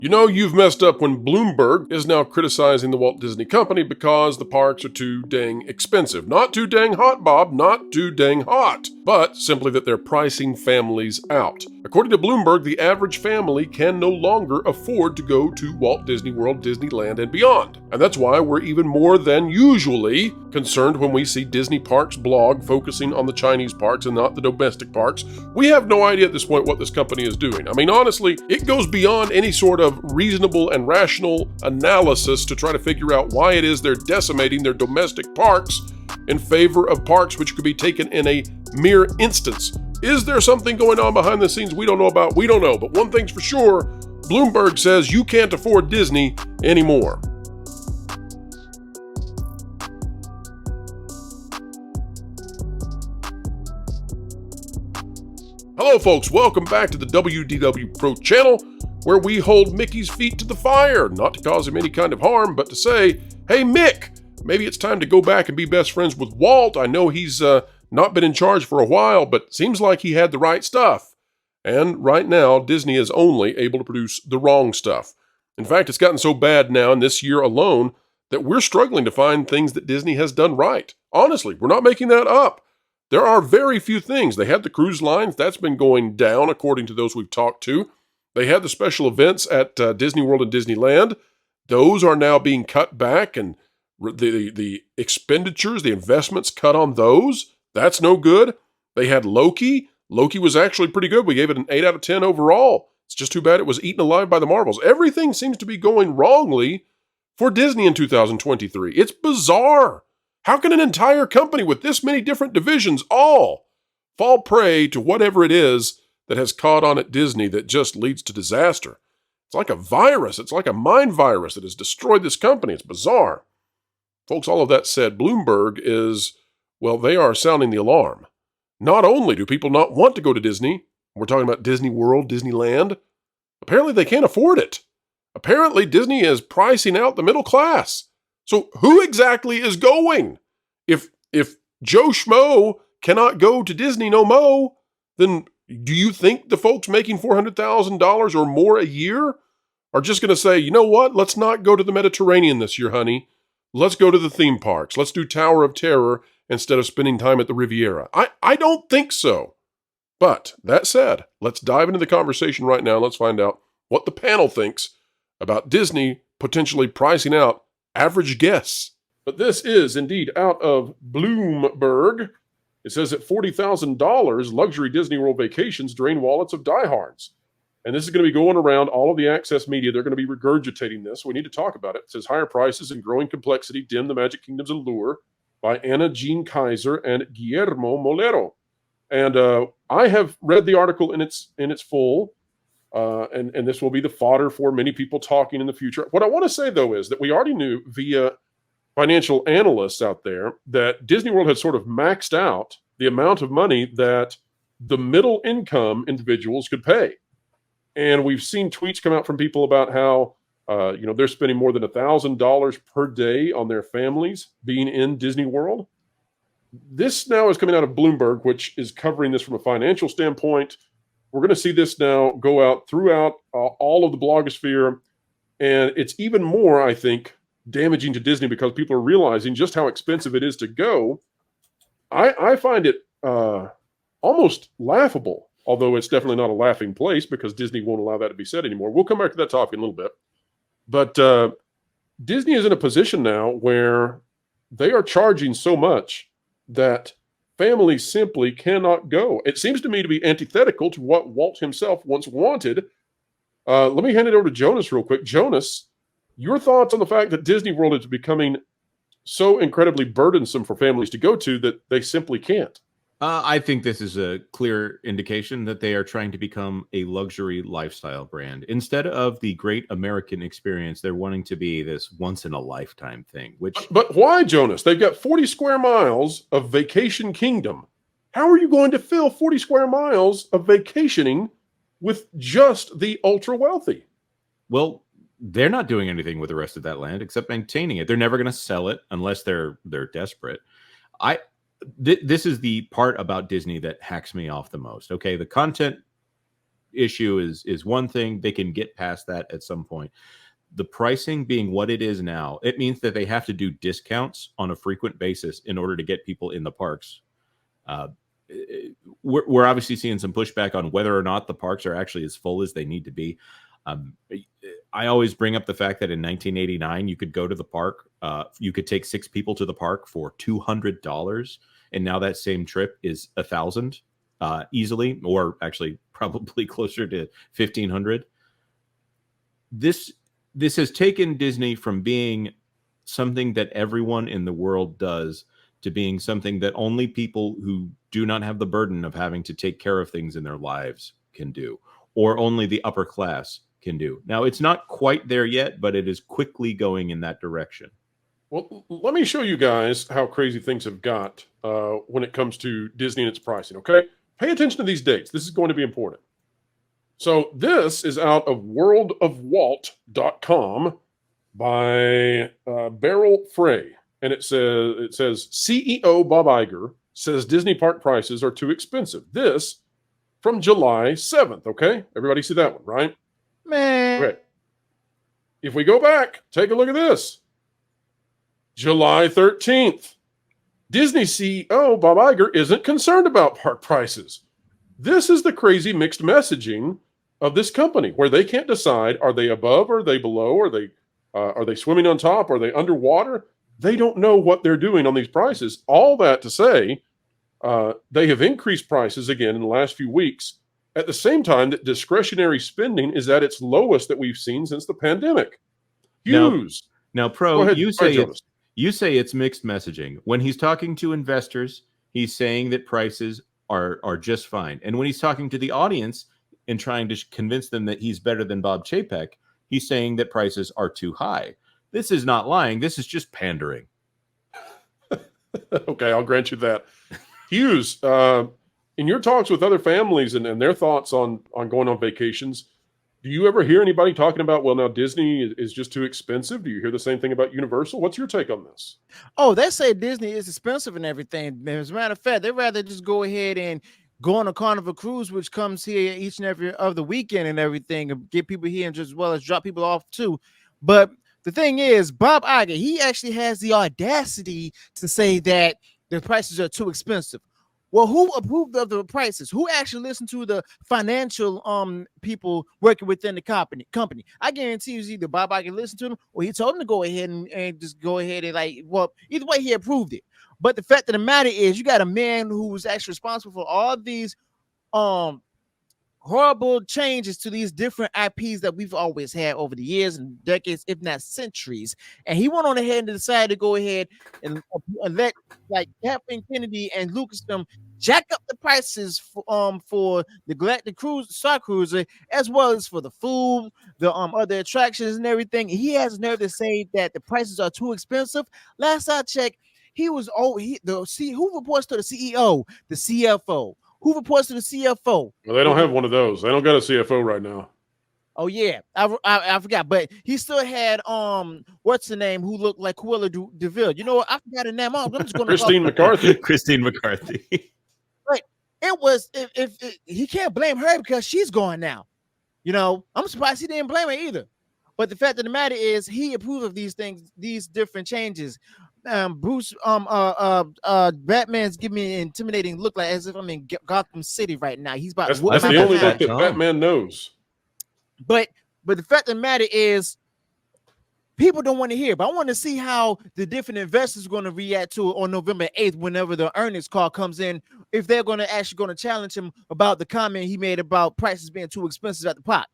You know you've messed up when Bloomberg is now criticizing the Walt Disney Company because the parks are too dang expensive. Not too dang hot, Bob, not too dang hot, but simply that they're pricing families out. According to Bloomberg, the average family can no longer afford to go to Walt Disney World, Disneyland, and beyond. And that's why we're even more than usually concerned when we see Disney Parks blog focusing on the Chinese parks and not the domestic parks. We have no idea at this point what this company is doing. I mean, honestly, it goes beyond any sort of reasonable and rational analysis to try to figure out why it is they're decimating their domestic parks in favor of parks which could be taken in a mere instance. Is there something going on behind the scenes we don't know about? We don't know. But one thing's for sure, Bloomberg says you can't afford Disney anymore. Hello folks, welcome back to the WDW Pro channel, where we hold Mickey's feet to the fire, not to cause him any kind of harm, but to say, hey Mick, maybe it's time to go back and be best friends with Walt. I know he's not been in charge for a while, but seems like he had the right stuff. And right now, Disney is only able to produce the wrong stuff. In fact, it's gotten so bad now in this year alone that we're struggling to find things that Disney has done right. Honestly, we're not making that up. There are very few things. They had the cruise lines. That's been going down, according to those we've talked to. They had the special events at Disney World and Disneyland. Those are now being cut back, and the expenditures, the investments cut on those. That's no good. They had Loki. Loki was actually pretty good. We gave it an 8 out of 10 overall. It's just too bad it was eaten alive by the Marvels. Everything seems to be going wrongly for Disney in 2023. It's bizarre. How can an entire company with this many different divisions all fall prey to whatever it is that has caught on at Disney that just leads to disaster? It's like a virus. It's like a mind virus that has destroyed this company. It's bizarre. Folks, all of that said, Bloomberg is, well, they are sounding the alarm. Not only do people not want to go to Disney, we're talking about Disney World, Disneyland, apparently they can't afford it. Apparently Disney is pricing out the middle class. So who exactly is going? If Joe Schmo cannot go to Disney no mo, then do you think the folks making $400,000 or more a year are just going to say, you know what, let's not go to the Mediterranean this year, honey. Let's go to the theme parks. Let's do Tower of Terror instead of spending time at the Riviera. I don't think so. But that said, let's dive into the conversation right now. Let's find out what the panel thinks about Disney potentially pricing out average guests. But this is indeed out of Bloomberg. It says at $40,000, luxury Disney World vacations drain wallets of diehards. And this is going to be going around all of the access media. They're going to be regurgitating this. We need to talk about it. It says higher prices and growing complexity dim the Magic Kingdom's allure by Anna Jean Kaiser and Guillermo Molero. And I have read the article in its full. And this will be the fodder for many people talking in the future. What I want to say, though, is that we already knew via financial analysts out there that Disney World had sort of maxed out the amount of money that the middle income individuals could pay. And we've seen tweets come out from people about how they're spending more than $1,000 per day on their families being in Disney World. This now is coming out of Bloomberg, which is covering this from a financial standpoint. We're going to see this now go out throughout all of the blogosphere, and it's even more, I think, damaging to Disney because people are realizing just how expensive it is to go. I find it almost laughable, although it's definitely not a laughing place because Disney won't allow that to be said anymore. We'll come back to that topic in a little bit. But Disney is in a position now where they are charging so much that families simply cannot go. It seems to me to be antithetical to what Walt himself once wanted. Let me hand it over to Jonas real quick. Jonas, your thoughts on the fact that Disney World is becoming so incredibly burdensome for families to go to that they simply can't? I think this is a clear indication that they are trying to become a luxury lifestyle brand. Instead of the great American experience, they're wanting to be this once-in-a-lifetime thing. But why, Jonas? They've got 40 square miles of vacation kingdom. How are you going to fill 40 square miles of vacationing with just the ultra-wealthy? Well, they're not doing anything with the rest of that land except maintaining it. They're never going to sell it unless they're desperate. This is the part about Disney that hacks me off the most. Okay, the content issue is one thing. They can get past that at some point. The pricing being what it is now, it means that they have to do discounts on a frequent basis in order to get people in the parks. Uh, we're obviously seeing some pushback on whether or not the parks are actually as full as they need to be. I always bring up the fact that in 1989, you could go to the park. You could take 6 people to the park for $200. And now that same trip is $1,000 easily, or actually probably closer to $1,500. This has taken Disney from being something that everyone in the world does to being something that only people who do not have the burden of having to take care of things in their lives can do, or only the upper class can do. Now, it's not quite there yet, but it is quickly going in that direction. Well, let me show you guys how crazy things have got when it comes to Disney and its pricing, okay? Pay attention to these dates. This is going to be important. So this is out of worldofwalt.com by Beryl Frey. And it says CEO Bob Iger says Disney park prices are too expensive. This from July 7th, okay? Everybody see that one, right? Man. Okay. If we go back, take a look at this. July 13th. Disney CEO Bob Iger isn't concerned about park prices. This is the crazy mixed messaging of this company, where they can't decide, are they above, or are they below, are they swimming on top, are they underwater? They don't know what they're doing on these prices. All that to say, they have increased prices again in the last few weeks, at the same time that discretionary spending is at its lowest that we've seen since the pandemic. Hughes. Now, Pro, you say it's mixed messaging. When he's talking to investors, he's saying that prices are just fine. And when he's talking to the audience and trying to convince them that he's better than Bob Chapek, he's saying that prices are too high. This is not lying. This is just pandering. Okay, I'll grant you that. Hughes, in your talks with other families and their thoughts on going on vacations, do you ever hear anybody talking about, well, now Disney is just too expensive? Do you hear the same thing about Universal? What's your take on this? Oh, they say Disney is expensive and everything. As a matter of fact, they'd rather just go ahead and go on a Carnival cruise, which comes here each and every other weekend and everything, and get people here and just as well as drop people off too. But the thing is, Bob Iger, he actually has the audacity to say that the prices are too expensive. Well, who approved of the prices? Who actually listened to the financial people working within the company? I guarantee you, either Bob Iger listened to them, or he told them to go ahead and just go ahead and either way, he approved it. But the fact of the matter is, you got a man who was actually responsible for all these horrible changes to these different IPs that we've always had over the years and decades, if not centuries. And he went on ahead and decided to go ahead and let Kathleen Kennedy and Lucasfilm jack up the prices for the Galactic Star Cruiser, as well as for the food, the other attractions and everything. He has nerve to say that the prices are too expensive. Last I checked, who reports to the CEO, the CFO. Who reports to the CFO? Well, they don't have one of those. They don't got a CFO right now. Oh yeah, I forgot, but he still had what's the name? Who looked like Cruella DeVille? You know what? I forgot her name. I'm just going to Christine McCarthy. Christine McCarthy. But it was if he can't blame her because she's gone now. You know, I'm surprised he didn't blame her either. But the fact of the matter is, he approved of these things, these different changes. Bruce, Batman's giving me an intimidating look, like as if I'm in Gotham City right now. He's about. That's the only look that Batman knows. But the fact of the matter is, people don't want to hear. But I want to see how the different investors are going to react to it on November 8th, whenever the earnings call comes in. If they're going to challenge him about the comment he made about prices being too expensive at the park.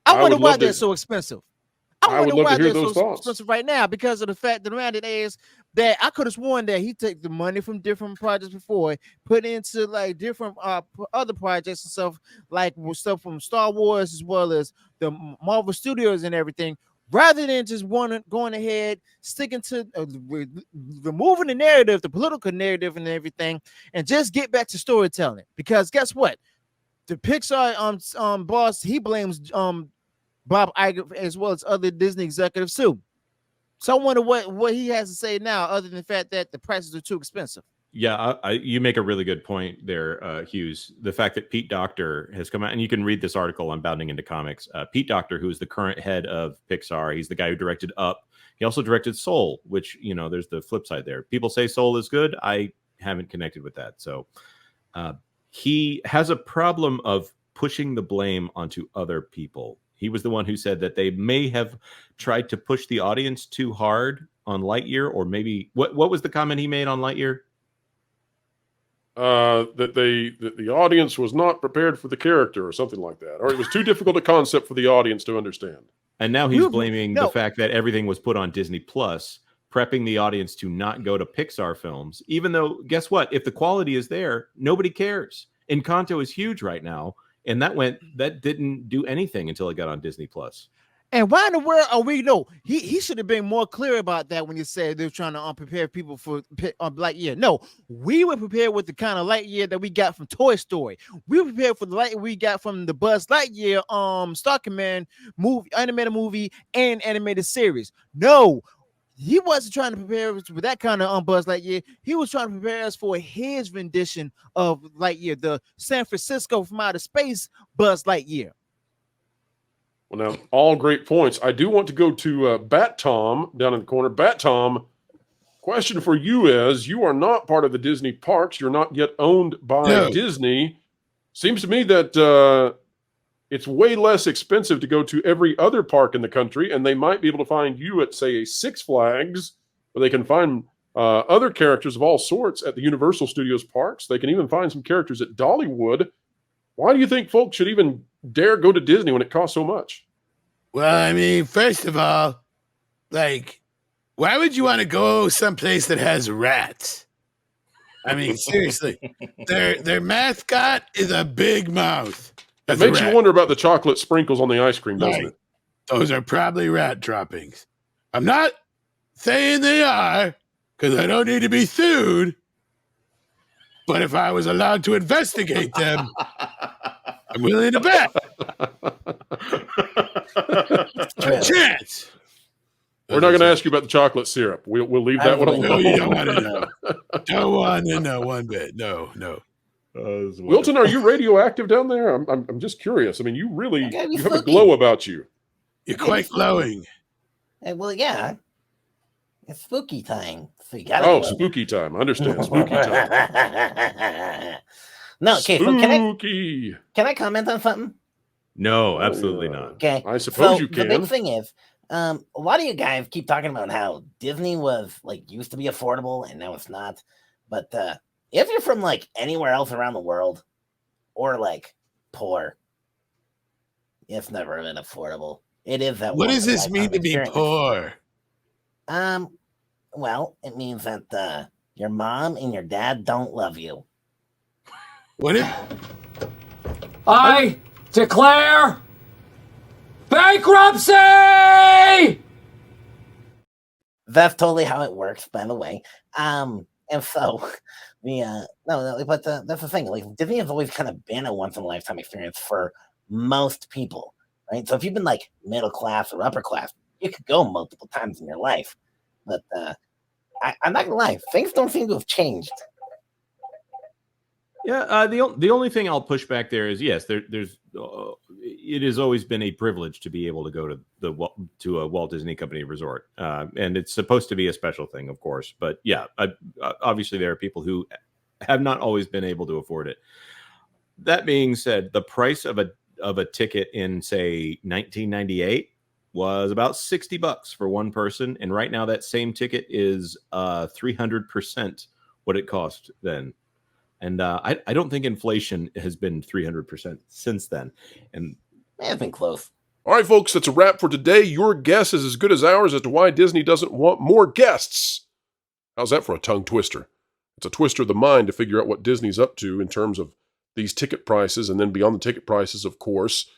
I wonder why they're so expensive. I wonder why they're so expensive right now, because of the fact that the matter is that I could have sworn that he took the money from different projects before, put into like different other projects and stuff, like stuff from Star Wars as well as the Marvel Studios and everything, rather than just going ahead, sticking to removing the narrative, the political narrative and everything, and just get back to storytelling. Because guess what? The Pixar boss, he blames Bob Iger as well as other Disney executives too. So I wonder what he has to say now, other than the fact that the prices are too expensive. Yeah, you make a really good point there, Hughes. The fact that Pete Docter has come out, and you can read this article on Bounding into Comics. Pete Docter, who is the current head of Pixar, he's the guy who directed Up. He also directed Soul, which, there's the flip side there. People say Soul is good. I haven't connected with that. So he has a problem of pushing the blame onto other people. He was the one who said that they may have tried to push the audience too hard on Lightyear, or maybe what was the comment he made on Lightyear? That the audience was not prepared for the character or something like that, or it was too difficult a concept for the audience to understand. And now he's blaming the fact that everything was put on Disney Plus, prepping the audience to not go to Pixar films, even though, guess what? If the quality is there, nobody cares. Encanto is huge right now, and that didn't do anything until it got on Disney Plus. And why in the world are we? No, he should have been more clear about that when he said they were trying to prepare people for Lightyear. No, we were prepared with the kind of Lightyear that we got from Toy Story. We were prepared for the Lightyear we got from the Buzz Lightyear Star Command movie, animated movie, and animated series. No, he wasn't trying to prepare us for that kind of Buzz Lightyear. He was trying to prepare us for his rendition of Lightyear, the San Francisco from outer space Buzz Lightyear. Well, now, all great points. I do want to go to Bat Tom down in the corner. Bat Tom, question for you is, you are not part of the Disney parks. You're not yet owned by Disney. Seems to me that it's way less expensive to go to every other park in the country, and they might be able to find you at, say, a Six Flags, where they can find other characters of all sorts at the Universal Studios parks. They can even find some characters at Dollywood. Why do you think folks should even dare go to Disney when it costs so much? Well, I mean, first of all, like, why would you want to go someplace that has rats? I mean, seriously, their mascot is a big mouth. It makes you wonder about the chocolate sprinkles on the ice cream, doesn't it? Those are probably rat droppings. I'm not saying they are, because I don't need to be sued. But if I was allowed to investigate them, I'm willing to bet. A chance. We're not going to ask you about the chocolate syrup. We'll leave that one alone. No, you don't want to know. Don't want to know one bit. No. Wilton, are you radioactive down there? I'm just curious. I mean, you have a glow about you. You're quite glowing. Well, yeah. It's spooky time. So you gotta spooky time. I understand. Spooky time. No, okay. Spooky. So can I comment on something? No, absolutely not. Okay. I suppose you can. The big thing is, a lot of you guys keep talking about how Disney was used to be affordable and now it's not. But if you're from anywhere else around the world or poor, it's never been affordable. It is that. What does this mean to be poor? Well, it means that your mom and your dad don't love you. What if I declare bankruptcy? That's totally how it works, by the way. And so but that's the thing. Disney has always kind of been a once in a lifetime experience for most people, right? So if you've been middle class or upper class, you could go multiple times in your life. But I'm not gonna lie, things don't seem to have changed. Yeah, the only thing I'll push back there is yes, there's it has always been a privilege to be able to go to a Walt Disney Company resort, and it's supposed to be a special thing, of course. But yeah, obviously there are people who have not always been able to afford it. That being said, the price of a ticket in say 1998 was about $60 for one person, and right now that same ticket is 300% what it cost then. And I don't think inflation has been 300% since then. And it's been close. All right, folks, that's a wrap for today. Your guess is as good as ours as to why Disney doesn't want more guests. How's that for a tongue twister? It's a twister of the mind to figure out what Disney's up to in terms of these ticket prices, and then beyond the ticket prices, of course,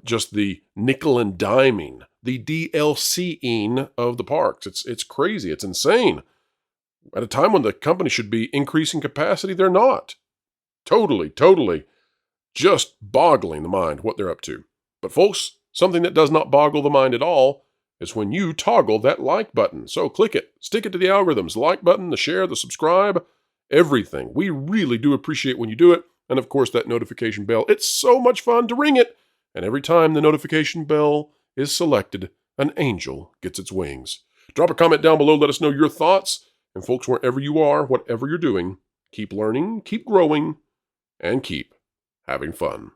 just the nickel and diming, the DLCing of the parks. It's crazy. It's insane. At a time when the company should be increasing capacity, they're not. Totally just boggling the mind what they're up to. But folks, something that does not boggle the mind at all is when you toggle that like button. So click it, stick it to the algorithms, the like button, the share, the subscribe, everything. We really do appreciate when you do it. And of course, that notification bell. It's so much fun to ring it. And every time the notification bell is selected, an angel gets its wings. Drop a comment down below. Let us know your thoughts. And folks, wherever you are, whatever you're doing, keep learning, keep growing, and keep having fun.